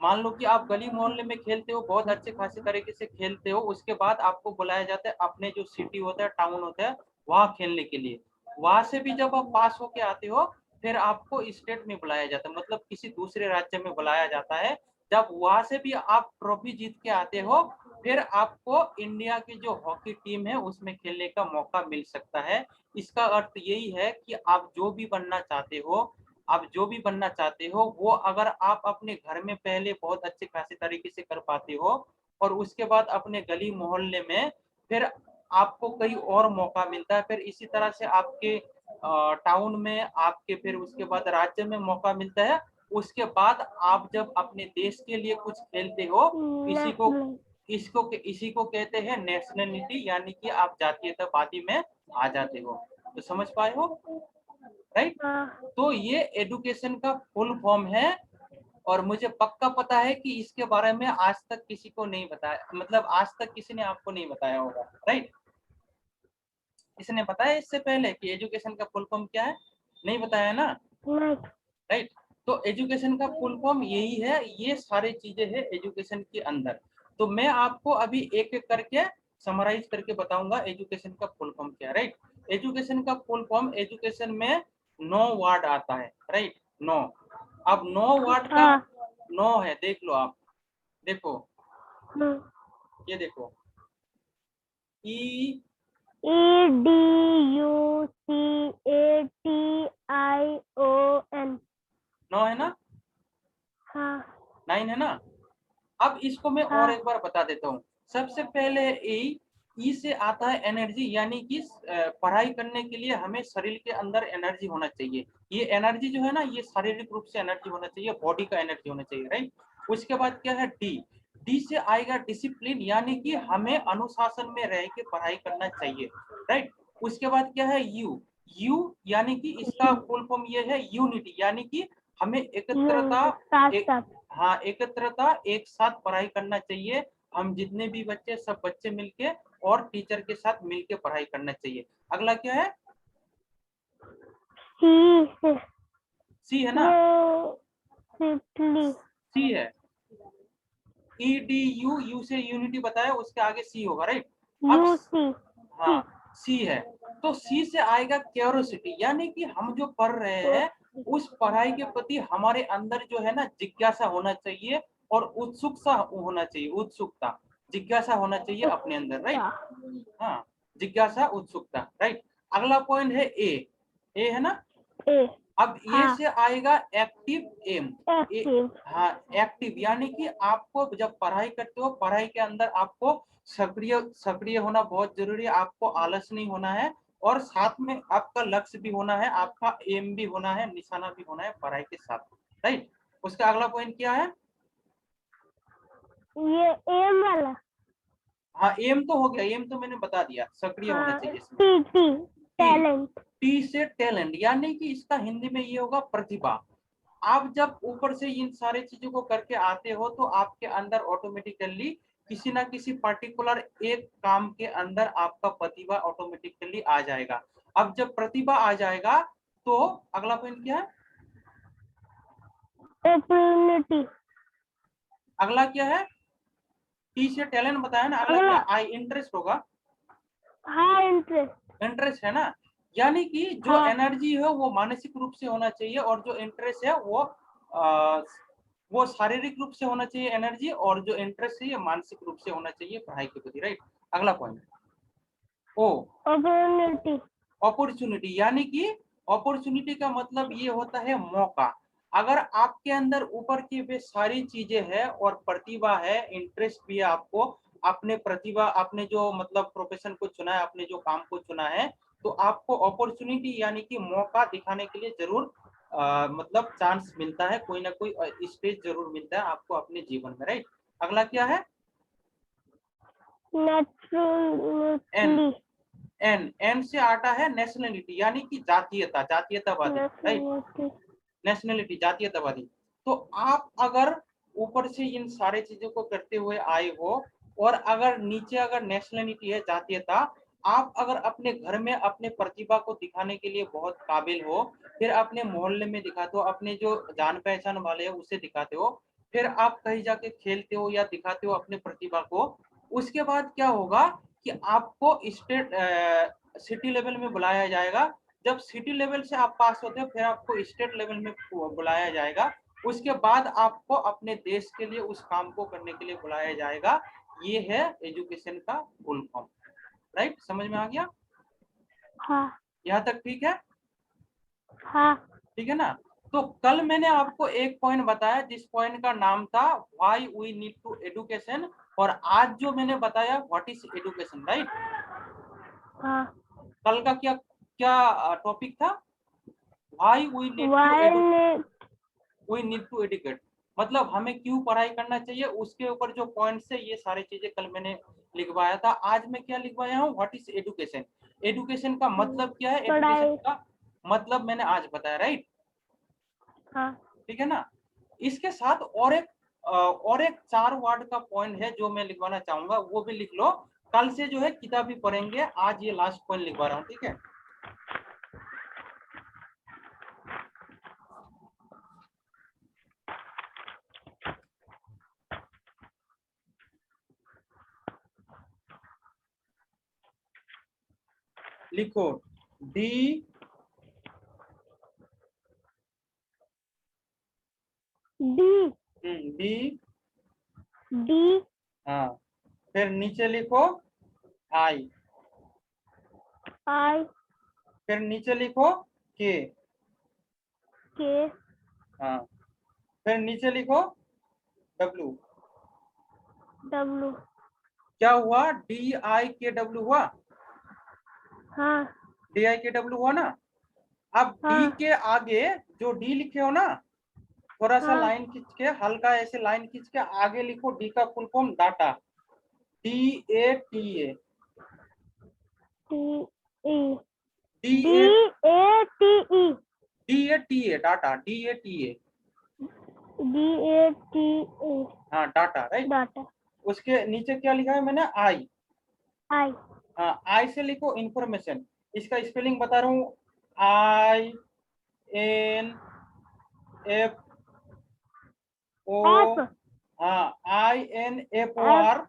मान लो कि आप गली मोहल्ले में खेलते हो, बहुत अच्छे खासे तरीके से खेलते हो, उसके बाद आपको बुलाया जाता है अपने जो सिटी होता है, टाउन होता है, वहां खेलने के लिए। वहां से भी जब आप पास होके आते हो, फिर आपको स्टेट में बुलाया जाता है, मतलब किसी दूसरे राज्य में बुलाया जाता है। जब वहां से भी आप ट्रॉफी जीत के आते हो, फिर आपको इंडिया की जो हॉकी टीम है उसमें खेलने का मौका मिल सकता है। इसका अर्थ यही है कि आप जो भी बनना चाहते हो, आप जो भी बनना चाहते हो, वो अगर आप अपने घर में पहले बहुत अच्छे खासे तरीके से कर पाते हो, और उसके बाद अपने गली मोहल्ले में फिर आपको कहीं और मौका मिलता है, फिर इसी तरह से आपके टाउन में, आपके फिर उसके बाद राज्य में मौका मिलता है। उसके बाद आप जब अपने देश के लिए कुछ खेलते हो, इसी को नेशनल इसी को कहते हैं नेशनलिटी, यानी कि आप जातीयतावादी में आ जाते हो। तो समझ पाए हो, राइट? हाँ तो ये एजुकेशन का फुल फॉर्म है। और मुझे पक्का पता है कि इसके बारे में आज तक किसी को नहीं बताया, मतलब आज तक किसी ने आपको नहीं बताया होगा, राइट? इसने बताया इससे पहले कि एजुकेशन का फुल फॉर्म क्या है? नहीं बताया ना, नहीं राइट? तो एजुकेशन का फुल फॉर्म यही है, ये सारी चीजें हैं एजुकेशन के अंदर। तो मैं आपको अभी एक एक करके समराइज करके बताऊंगा एजुकेशन का फुल फॉर्म क्या है, राइट? एजुकेशन का फुल फॉर्म, एजुकेशन में 9 वर्ड आता है, राइट? 9। अब 9 वर्ड का हाँ 9 है, देख लो आप, देखो, हम्म, ये देखो, ई, EDUCATION 9 है ना? हाँ 9 है ना? अब इसको मैं और हाँ एक बार बता देता हूँ। सबसे पहले ई से आता है एनर्जी, यानी कि पढ़ाई करने के लिए हमें शरीर के अंदर एनर्जी होना चाहिए। ये एनर्जी जो है ना, ये शारीरिक रूप से एनर्जी होना चाहिए, बॉडी का एनर्जी होना चाहिए, राइट? उसके बाद क्या है? डी। डी से आएगा डिसिप्लिन, यानी कि हमें अनुशासन में रह के पढ़ाई करना चाहिए, राइट? उसके बाद क्या है? यू। यू यानी कि इसका फुल फॉर्म ये है यूनिटी, यानी कि हमें एकत्रता, साथ एक, साथ हाँ, एकत्रता, एक साथ पढ़ाई करना चाहिए। हम जितने भी बच्चे, सब बच्चे मिलके और टीचर के साथ मिलके पढ़ाई करना चाहिए। अगला क्या है? सी से सी है ना? वो सिपली सी है। ई डी यू, यू से यूनिटी बताया, उसके आगे सी होगा, राइट? अब UC हाँ, सी है। तो सी से आएगा क्यूरोसिटी, यानी कि हम जो पढ़ रहे हैं उस पढ़ाई के प्रति हमारे अंदर जो है ना जिज्ञासा होना चाहिए, और उत्सुकता होना चाहिए, उत्सुकता, जिज्ञासा होना चाहिए अपने अंदर, राइट? हाँ, जिज्ञासा, उत्सुकता, राइट? अगला पॉइंट है ए। ए है ना? ए अब ये हाँ से आएगा एक्टिव एम। ए, एक्टिव हाँ, एक्टिव, यानी कि आपको जब पढ़ाई करते हो, पढ़ाई के अंदर आपको सक्रिय सक्रिय होना बहुत जरूरी है, आपको आलस नहीं होना है, और साथ में आपका लक्ष्य भी होना है, आपका एम भी होना है, निशाना भी होना है पढ़ाई के साथ, राइट। उसका अगला पॉइंट क्या है? ये एम वाला। हाँ, एम तो हो गया, एम तो मैंने बता दिया, सक्रिय होना हाँ, चाहिए इसमें। T T T, talent. T से टैलेंट, यानी कि इसका हिंदी में ये होगा प्रतिभा। आप जब ऊपर से इन सारी चीजों को करके आते हो तो आपके अंदर ऑटोमेटिकली किसी ना किसी पर्टिकुलर एक काम के अंदर आपका प्रतिभा ऑटोमेटिकली आ जाएगा। अब जब प्रतिभा आ जाएगा तो अगला पॉइंट क्या है? अपॉर्चुनिटी। अगला क्या है? टी से टैलेंट बताया ना, अगला अगला क्या? आई इंटरेस्ट होगा। हाँ, इंटरेस्ट। इंटरेस्ट है ना, यानी कि जो हाँ, एनर्जी है वो मानसिक रूप से होना चाहिए, और जो इंटरेस्ट है आ, वो शारीरिक रूप से होना चाहिए एनर्जी, और जो इंटरेस्ट है ये मानसिक रूप से होना चाहिए पढ़ाई के प्रति, राइट। अगला पॉइंट, ओ अपॉर्चुनिटी। अपॉर्चुनिटी, यानी कि अपॉर्चुनिटी का मतलब ये होता है मौका। अगर आपके अंदर ऊपर की वे सारी चीजें हैं और प्रतिभा है, इंटरेस्ट भी है आपको, अपने प्रतिभा, अपने जो मतलब प्रोफेशन को चुना है, अपने जो काम को चुना है, तो आपको अपॉर्चुनिटी यानी कि मौका दिखाने के लिए जरूर मतलब चांस मिलता है, कोई ना कोई स्टेज जरूर मिलता है आपको अपने जीवन में, राइट। अगला क्या है? N, naturally. एन से आता है नेशनलिटी, यानी कि जातीयता, जातीयतावादी, राइट। नेशनलिटी। नेशनलिटी, जातीयतावादी। तो आप अगर ऊपर से इन सारे चीजों को करते हुए आए हो, और अगर नीचे अगर नेशनलिटी है, जातीयता, आप अगर अपने घर में अपने प्रतिभा को दिखाने के लिए बहुत काबिल हो, फिर अपने मोहल्ले में दिखाते हो, अपने जो जान पहचान वाले हैं उसे दिखाते हो, फिर आप कहीं जाके खेलते हो या दिखाते हो अपने प्रतिभा को, उसके बाद क्या होगा कि आपको स्टेट सिटी लेवल में बुलाया जाएगा। जब सिटी लेवल से आप पास होते हो फिर आपको स्टेट लेवल में बुलाया जाएगा, उसके बाद आपको अपने देश के लिए उस काम को करने के लिए बुलाया जाएगा। ये है एजुकेशन का फुल फॉर्म, राइट। समझ में आ गया? हाँ, यहाँ तक ठीक है? हाँ, ठीक है ना। तो कल मैंने आपको एक पॉइंट बताया जिस पॉइंट का नाम था why we need to education, और आज जो मैंने बताया व्हाट इज एजुकेशन, राइट। हाँ। कल का क्या क्या टॉपिक था? Why we need to why एडु ने वी नीड टू एडुकेट, मतलब हमें क्यों पढ़ाई करना चाहिए, उसके ऊपर जो पॉइंट्स है ये सारी चीजें कल मैंने लिखवाया था। आज मैं क्या लिखवाया हूँ? व्हाट इज एजुकेशन, एजुकेशन का मतलब क्या है, एजुकेशन पढ़ाई। का मतलब मैंने आज बताया, राइट। हाँ, ठीक है ना। इसके साथ और एक 4 वर्ड का पॉइंट है जो मैं लिखवाना चाहूंगा, वो भी लिख लो। कल से जो है किताब भी पढ़ेंगे, आज ये लास्ट पॉइंट लिखवा रहा हूँ, ठीक है। लिखो डी, डी। D, D. हाँ, फिर नीचे लिखो आई, आई। फिर नीचे लिखो के, के। हाँ, फिर नीचे लिखो डब्ल्यू। डब्लू। क्या हुआ? डी आई के डब्ल्यू हुआ, हाँ, डी आई के डब्ल्यू हुआ ना। अब डी हाँ, के आगे जो डी लिखे हो ना, थोड़ा सा हाँ। लाइन खींच के, हल्का ऐसे लाइन खींच के आगे लिखो डी का full form data, D A T A, T E. D D A A T E. D A T A, data, D A T A, D A T A. हाँ डाटा, राइट। डाटा। उसके नीचे क्या लिखा है मैंने? आई, आई। हाँ, I से लिखो इंफॉर्मेशन। इसका स्पेलिंग बता रहा हूँ, I N F O, F. हाँ, I N F O F R,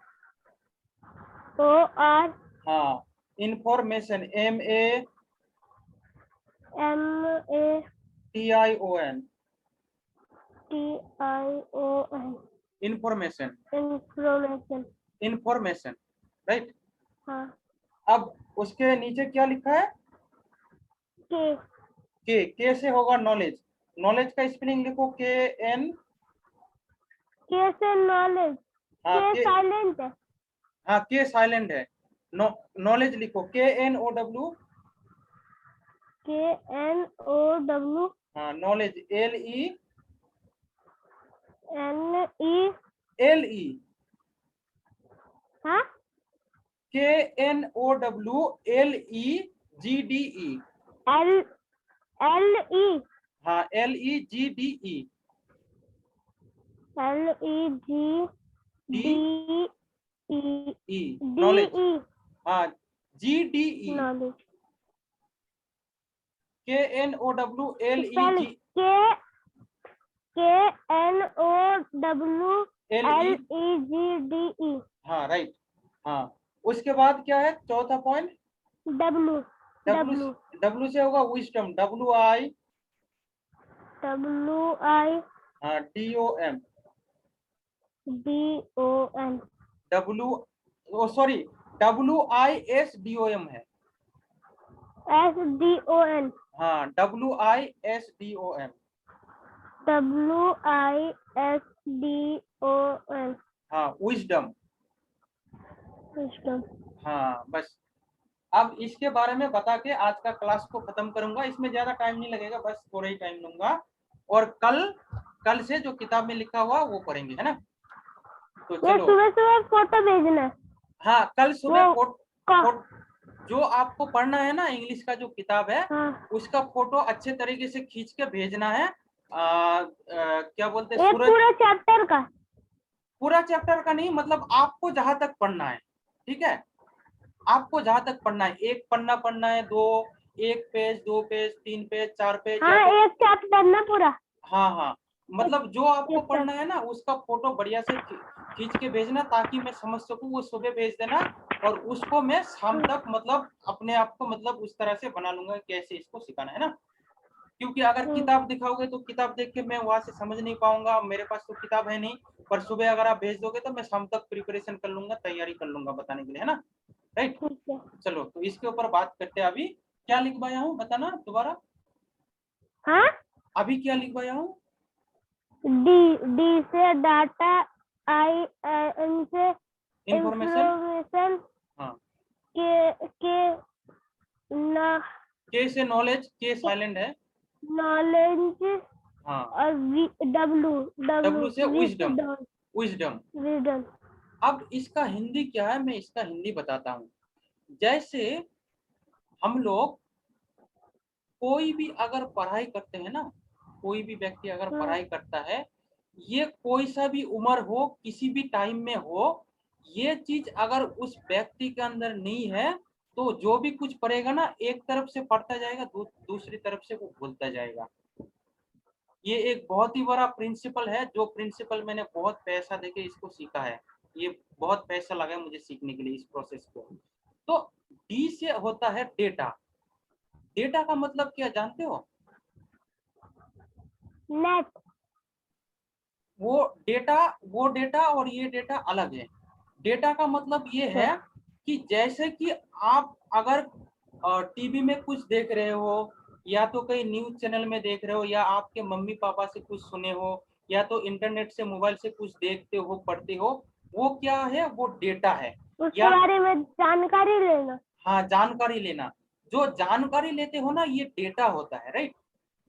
O R. हाँ, information M A M A T I O N, T I O N. Information, information. Information, right. हाँ। अब उसके नीचे क्या लिखा है? के। के से होगा नॉलेज, नॉलेज का स्पेलिंग लिखो के एन, के से नॉलेज। हाँ के के, साइलेंट है। हाँ के साइलेंट है, नॉलेज लिखो के एन ओ डब्ल्यू KNOW हाँ नॉलेज, LELE, हाँ KNOWLEGDE, LE हाँ LEGDE, LEGDE नॉलेज, DE हाँ GDE, नॉलेज KNOWLEG, KNOWLEGDE हाँ राइट। हाँ उसके बाद क्या है चौथा point? W W, W W से होगा विजडम, WI, WI हाँ DOM, DON डब्ल्यू, ओ सॉरी WISDOM है, SDON हाँ WISDOM, WISDON हाँ विजडम। सिस्टम हाँ बस अब इसके बारे में बता के आज का क्लास को खत्म करूंगा, इसमें ज्यादा टाइम नहीं लगेगा, बस थोड़ा ही टाइम लूंगा, और कल कल से जो किताब में लिखा हुआ वो पढ़ेंगे, है ना? तो ये चलो, सुबह सुबह फोटो भेजना है हाँ कल सुबह वो का जो आपको पढ़ना है ना इंग्लिश का जो किताब है, हाँ उसका फोटो अच्छे तरीके से खींच के भेजना है। क्या बोलते हैं, एक सूरज, पूरा चैप्टर का पूरा चैप्टर का नहीं, मतलब आपको जहां तक पढ़ना है, ठीक है? आपको जहां तक पढ़ना है, एक पन्ना पढ़ना है, दो, एक पेज, दो पेज, तीन पेज, चार पेज, या हाँ तो एक चैप्टर ना पूरा हाँ हाँ, एक मतलब जो आपको एक पढ़ना है ना उसका फोटो बढ़िया से खींच के भेजना, ताकि मैं समझ सकूं, वो सुबह भेज देना, और उसको मैं शाम तक मतलब अपने आप को मतलब उस तरह से बना लूंगा कैसे इसको सिखाना है ना। क्योंकि अगर किताब दिखाओगे तो किताब देख के मैं वहां से समझ नहीं पाऊंगा, मेरे पास तो किताब है नहीं, पर सुबह अगर आप भेज दोगे तो मैं शाम तक प्रिपरेशन कर लूंगा, तैयारी कर लूंगा बताने के लिए, है ना? राइट। ठीक है चलो तो इसके ऊपर बात करते हैं। अभी क्या लिखवाया हूँ बताना दोबारा, हाँ अभी क्या लिखवाया हूँ? डी डी से डाटा आई एन से इंफॉर्मेशन, इंफॉर्मेशन हाँ, के के से नॉलेज, के साइलेंट है, नॉलेज हाँ, और डब्लू डब्लू डब्ल्यू से विजडम, विजडम विजडम। विजडम अब इसका हिंदी क्या है, मैं इसका हिंदी बताता हूँ। जैसे हम लोग कोई भी अगर पढ़ाई करते हैं ना, कोई भी व्यक्ति अगर पढ़ाई करता है, ये कोई सा भी उम्र हो, किसी भी टाइम में हो, ये चीज अगर उस व्यक्ति के अंदर नहीं है, तो जो भी कुछ पढ़ेगा ना, एक तरफ से पढ़ता जाएगा, दूसरी तरफ से वो भूलता जाएगा। ये एक बहुत ही बड़ा प्रिंसिपल है, जो प्रिंसिपल मैंने बहुत पैसा देके इसको सीखा है, ये बहुत पैसा लगा है मुझे सीखने के लिए इस प्रोसेस को। तो डी से होता है डेटा। डेटा का मतलब क्या जानते हो? नेट वो डेटा और ये डेटा अलग है। डेटा का मतलब ये है कि जैसे कि आप अगर टीवी में कुछ देख रहे हो, या तो कहीं न्यूज चैनल में देख रहे हो, या आपके मम्मी पापा से कुछ सुने हो, या तो इंटरनेट से मोबाइल से कुछ देखते हो, पढ़ते हो, वो क्या है, वो डेटा है। उसके या बारे में जानकारी लेना हाँ जानकारी लेना, जो जानकारी लेते हो ना, ये डेटा होता है, राइट।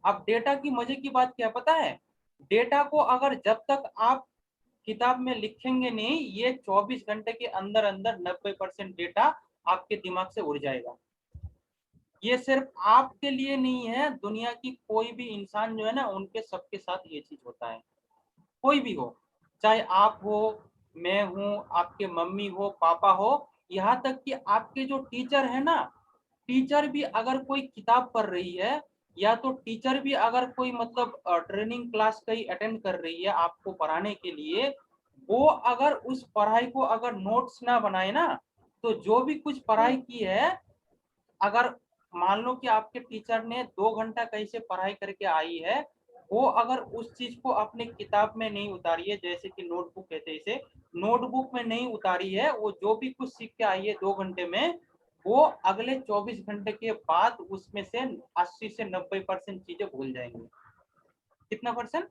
अब डेटा की मजे की बात क्या पता है? डेटा को अगर जब तक आप किताब में लिखेंगे नहीं, ये 24 घंटे के अंदर अंदर 90% डेटा आपके दिमाग से उड़ जाएगा। ये सिर्फ आपके लिए नहीं है, दुनिया की कोई भी इंसान जो है ना, उनके सबके साथ ये चीज होता है। कोई भी हो, चाहे आप हो, मैं हूं, आपके मम्मी हो, पापा हो, यहाँ तक कि आपके जो टीचर है ना, टीचर भी अगर कोई किताब पढ़ रही है, या तो टीचर भी अगर कोई मतलब ट्रेनिंग क्लास कहीं अटेंड कर रही है आपको पढ़ाने के लिए, वो अगर उस पढ़ाई को अगर नोट्स ना बनाए ना, तो जो भी कुछ पढ़ाई की है, अगर मान लो कि आपके टीचर ने 2 घंटा कहीं से पढ़ाई करके आई है, वो अगर उस चीज को अपने किताब में नहीं उतारी है, जैसे कि नोटबुक कहते हैं इसे, नोटबुक में नहीं उतारी है, वो जो भी कुछ सीख के आई है 2 घंटे में, वो अगले 24 घंटे के बाद उसमें से 80 से 90% चीजें भूल जाएंगी। कितना परसेंट?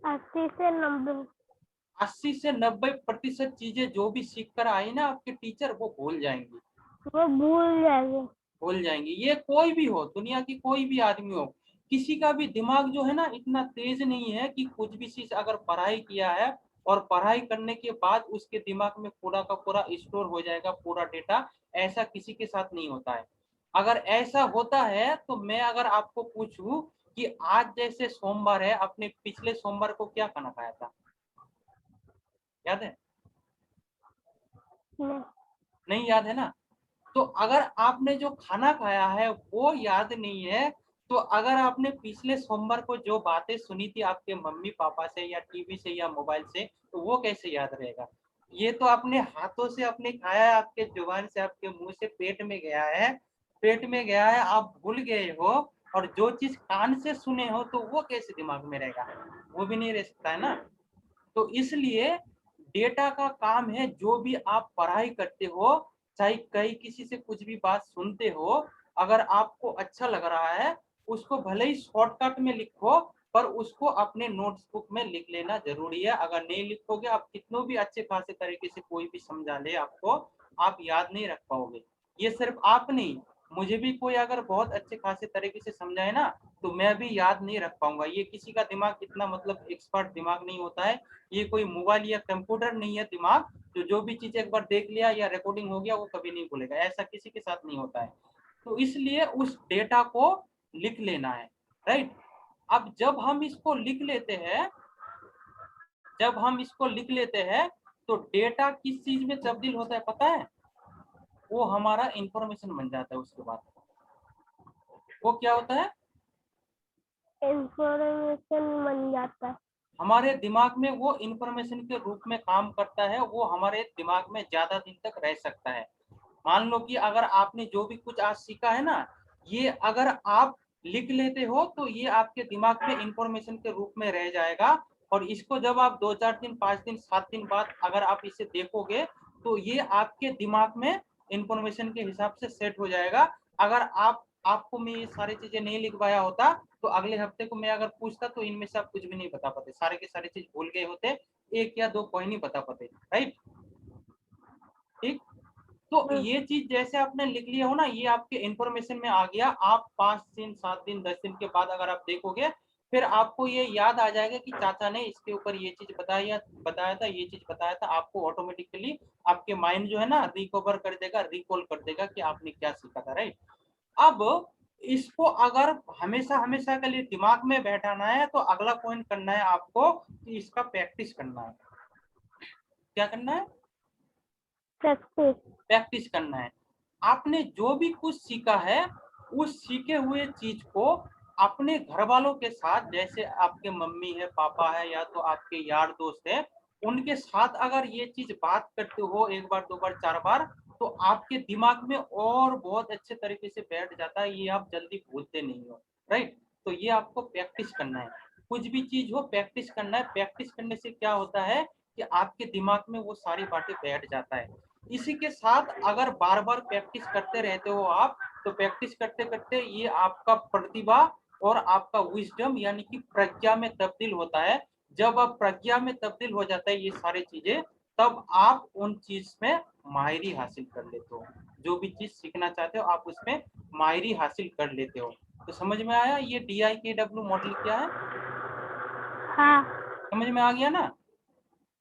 80 से 90 80 से 90% चीजें जो भी सीख कर आई ना आपके टीचर, वो भूल जाएंगी। वो भूल जाएंगे भूल जाएंगे। ये कोई भी हो, दुनिया की कोई भी आदमी हो, किसी का भी दिमाग जो है ना इतना तेज नहीं है कि कुछ भी चीज अगर पढ़ाई किया है और पढ़ाई करने के बाद उसके दिमाग में पूरा का पूरा स्टोर हो जाएगा पूरा डेटा, ऐसा किसी के साथ नहीं होता है। अगर ऐसा होता है तो मैं अगर आपको पूछूं कि आज जैसे सोमवार है, अपने पिछले सोमवार को क्या खाना खाया था, याद है? नहीं। नहीं याद है ना? तो अगर आपने जो खाना खाया है वो याद नहीं है, तो अगर आपने पिछले सोमवार को जो बातें सुनी थी आपके मम्मी पापा से या टीवी से या मोबाइल से, तो वो कैसे याद रहेगा? ये तो अपने हाथों से आपने खाया है, आपके जुबान से आपके मुंह से पेट में गया है, पेट में गया है, आप भूल गए हो। और जो चीज कान से सुने हो तो वो कैसे दिमाग में रहेगा? वो भी नहीं रह सकता है ना। तो इसलिए डेटा का काम है, जो भी आप पढ़ाई करते हो, चाहे कहीं किसी से कुछ भी बात सुनते हो, अगर आपको अच्छा लग रहा है उसको भले ही शॉर्टकट में लिखो, पर उसको अपने नोटबुक में लिख लेना जरूरी है। अगर नहीं लिखोगे, आप कितनों भी अच्छे खासे तरीके से कोई भी समझा ले आपको, आप याद नहीं रख पाओगे। ये सिर्फ आप नहीं, मुझे भी कोई अगर बहुत अच्छे खासे तरीके से समझाए ना, तो मैं भी याद नहीं रख पाऊंगा। ये किसी का दिमाग इतना मतलब एक्सपर्ट दिमाग नहीं होता है। ये कोई मोबाइल या कंप्यूटर नहीं है दिमाग, जो भी चीज एक बार देख लिया या रिकॉर्डिंग हो गया वो कभी नहीं भूलेगा, ऐसा किसी के साथ नहीं होता है। तो इसलिए उस डेटा को लिख लेना है, राइट। अब जब हम इसको लिख लेते हैं, जब हम इसको लिख लेते हैं, तो डेटा किस चीज में तब्दील होता है पता है? वो हमारा इंफॉर्मेशन बन जाता है। उसके बाद वो क्या होता है? इंफॉर्मेशन बन जाता है। हमारे दिमाग में वो इंफॉर्मेशन के रूप में काम करता है, वो हमारे दिमाग में ज्यादा दिन तक रह सकता है। मान लो कि अगर आपने जो भी कुछ आज सीखा है ना, ये अगर आप लिख लेते हो तो ये आपके दिमाग में इंफॉर्मेशन के रूप में रह जाएगा। और इसको जब आप 2 4 दिन 5 दिन 7 दिन बाद अगर आप इसे देखोगे, तो ये आपके दिमाग में इंफॉर्मेशन के हिसाब से सेट हो जाएगा। अगर आपको मैं ये सारी चीजें नहीं लिख पाया होता, तो अगले हफ्ते को मैं अगर पूछता तो इनमें से आप कुछ भी नहीं बता पाते, सारे के सारे चीज भूल गए होते, एक या दो पॉइंट नहीं बता पाते, राइट। ठीक। तो ये चीज जैसे आपने लिख लिया हो ना, ये आपके इंफॉर्मेशन में आ गया। आप 5 दिन 7 दिन 10 दिन के बाद अगर आप देखोगे, फिर आपको ये याद आ जाएगा कि चाचा ने इसके ऊपर ये चीज बताया था, ये चीज बताया था। आपको ऑटोमेटिकली आपके माइंड जो है ना रिकवर कर देगा, रिकॉल कर देगा कि आपने क्या सीखा था, राइट। अब इसको अगर हमेशा हमेशा के लिए दिमाग में बैठाना है, तो अगला पॉइंट करना है आपको कि इसका प्रैक्टिस करना है। क्या करना है? प्रैक्टिस। प्रैक्टिस करना है। आपने जो भी कुछ सीखा है, उस सीखे हुए चीज को अपने घर वालों के साथ, जैसे आपके मम्मी है पापा है या तो आपके यार दोस्त है, उनके साथ अगर ये चीज बात करते हो 1 बार 2 बार 4 बार, तो आपके दिमाग में और बहुत अच्छे तरीके से बैठ जाता है, ये आप जल्दी भूलते नहीं हो, राइट। तो ये आपको प्रैक्टिस करना है। कुछ भी चीज हो प्रैक्टिस करना है। प्रैक्टिस करने से क्या होता है कि आपके दिमाग में वो सारी बातें बैठ जाता है। इसी के साथ अगर बार बार प्रैक्टिस करते रहते हो आप, तो प्रैक्टिस करते करते ये आपका प्रतिभा और आपका विजडम यानी कि प्रज्ञा में तब्दील होता है। जब आप प्रज्ञा में तब्दील हो जाता है ये सारी चीजें, तब आप उन चीज में माहिरी हासिल कर लेते हो। जो भी चीज सीखना चाहते हो आप उसमें माहिरी हासिल कर लेते हो। तो समझ में आया ये DIKW मॉडल क्या है? हाँ। समझ में आ गया ना?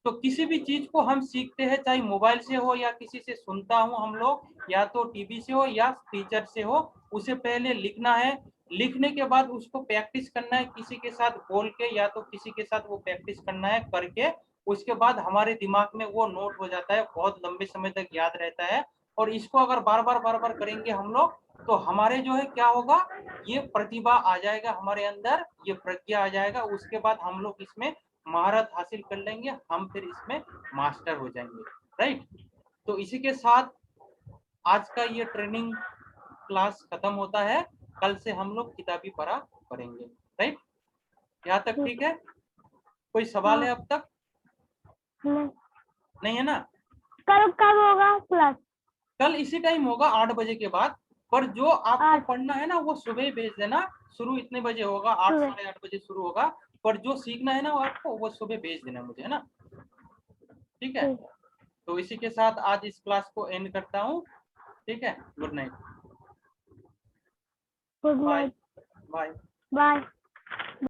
तो किसी भी चीज को हम सीखते हैं, चाहे मोबाइल से हो या किसी से सुनता हूं हम लोग, या तो टीवी से हो या टीचर से हो, उसे पहले लिखना है। लिखने के बाद उसको प्रैक्टिस करना है किसी के साथ बोल के, या तो किसी के साथ वो प्रैक्टिस करना है करके। उसके बाद हमारे दिमाग में वो नोट हो जाता है, बहुत लंबे समय तक याद रहता है। और इसको अगर बार बार करेंगे हम लोग, तो हमारे जो है क्या होगा, ये प्रतिभा आ जाएगा हमारे अंदर, ये प्रज्ञा आ जाएगा। उसके बाद हम लोग इसमें महारत हासिल कर लेंगे, हम फिर इसमें मास्टर हो जाएंगे, राइट। तो इसी के साथ आज का ये ट्रेनिंग क्लास खत्म होता है। कल से हम लोग किताबी पढ़ा करेंगे, राइट। यहाँ तक ठीक है? कोई सवाल है हाँ। अब तक? नहीं। नहीं है ना? कल कब होगा क्लास? कल इसी टाइम होगा 8 बजे के बाद। पर जो आपको 8 पढ़ना है ना वो सुबह ही भेज देना। शुरू इतने बजे होगा, 8 सुबह। साढ़े 8 बजे शुरू होगा। पर जो सीखना है ना वो आपको वो सुबह भेज देना मुझे, है ना? ठीक है। ठीक। तो इसी के साथ आज इस क्लास को एंड करता हूँ। ठीक है, good night. Good bye night, bye. Bye.